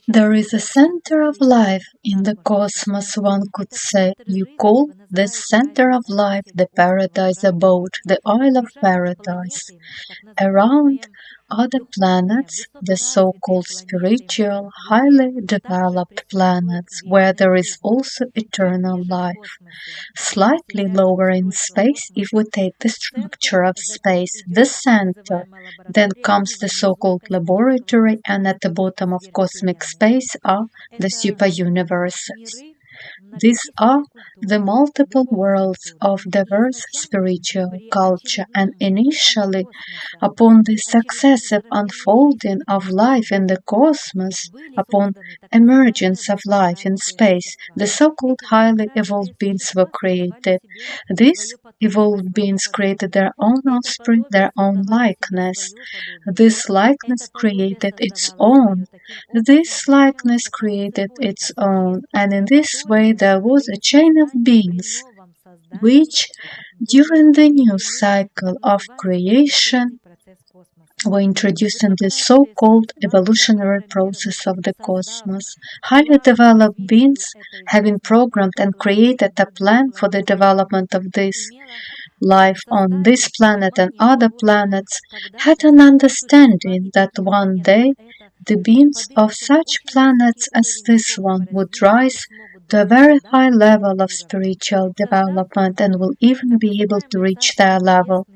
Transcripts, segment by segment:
There is a center of life in the cosmos, one could say. You call this center of life the paradise abode, the Isle of Paradise. Around other planets, the so-called spiritual, highly developed planets, where there is also eternal life. Slightly lower in space, if we take the structure of space, the center, then comes the so-called laboratory, and at the bottom of cosmic space are the superuniverses. These are the multiple worlds of diverse spiritual culture, and initially, upon the successive unfolding of life in the cosmos, upon emergence of life in space, the so-called highly evolved beings were created. These evolved beings created their own offspring, their own likeness. This likeness created its own. This likeness created its own, and in this way there was a chain of beings, which, during the new cycle of creation, were introduced in the so-called evolutionary process of the cosmos. Highly developed beings, having programmed and created a plan for the development of this life on this planet and other planets, had an understanding that one day the beings of such planets as this one would rise to a very high level of spiritual development and will even be able to reach their level.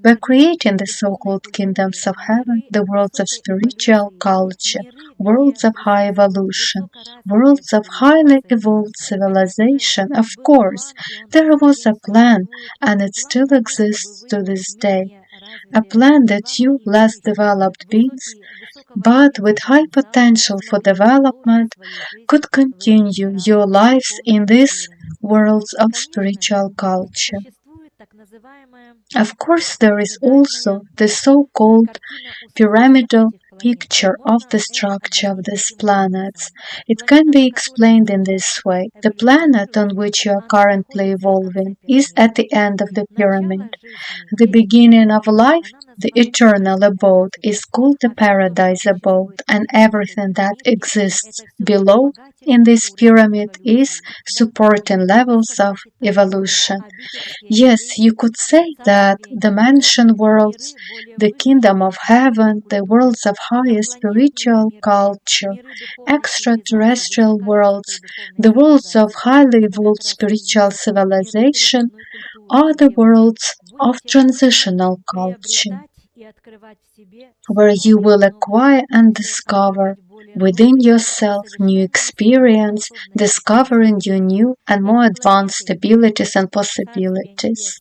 We're creating the so-called kingdoms of heaven, the worlds of spiritual culture, worlds of high evolution, worlds of highly evolved civilization. Of course, there was a plan, and it still exists to this day. A plan that you, less developed beings, but with high potential for development, could continue your lives in these worlds of spiritual culture. Of course, there is also the so-called pyramidal picture of the structure of these planets. It can be explained in this way. The planet on which you are currently evolving is at the end of the pyramid. The beginning of life, the eternal abode, is called the paradise abode, and everything that exists below in this pyramid is supporting levels of evolution. Yes, you could say that the mentioned worlds, the kingdom of heaven, the worlds of higher spiritual culture, extraterrestrial worlds, the worlds of highly evolved spiritual civilization, are the worlds of transitional culture, where you will acquire and discover within yourself new experience, discovering your new and more advanced abilities and possibilities.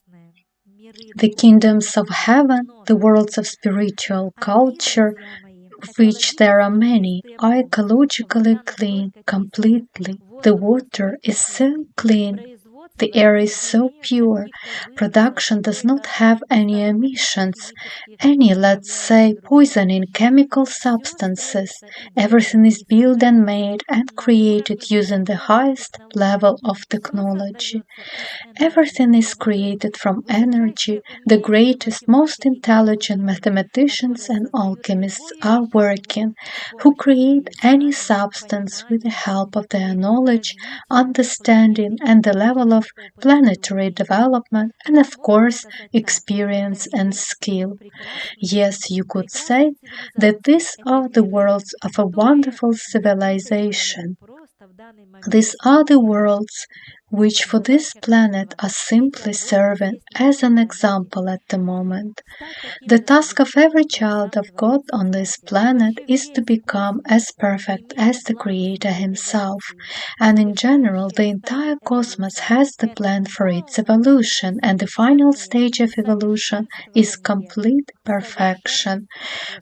The kingdoms of heaven, the worlds of spiritual culture, of which there are many, are ecologically clean completely. The water is so clean, the air is so pure, production does not have any emissions, any, let's say, poisoning chemical substances. Everything is built and made and created using the highest level of technology. Everything is created from energy. The greatest, most intelligent mathematicians and alchemists are working, who create any substance with the help of their knowledge, understanding, and the level of planetary development, and of course, experience and skill. Yes, you could say that these are the worlds of a wonderful civilization. These are the worlds which for this planet are simply serving as an example at the moment. The task of every child of God on this planet is to become as perfect as the Creator Himself, and in general, the entire cosmos has the plan for its evolution, and the final stage of evolution is complete perfection.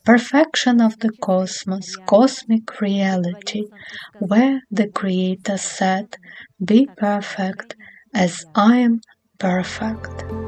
Perfection of the cosmos, cosmic reality, where the Creator said, "Be perfect as I am perfect."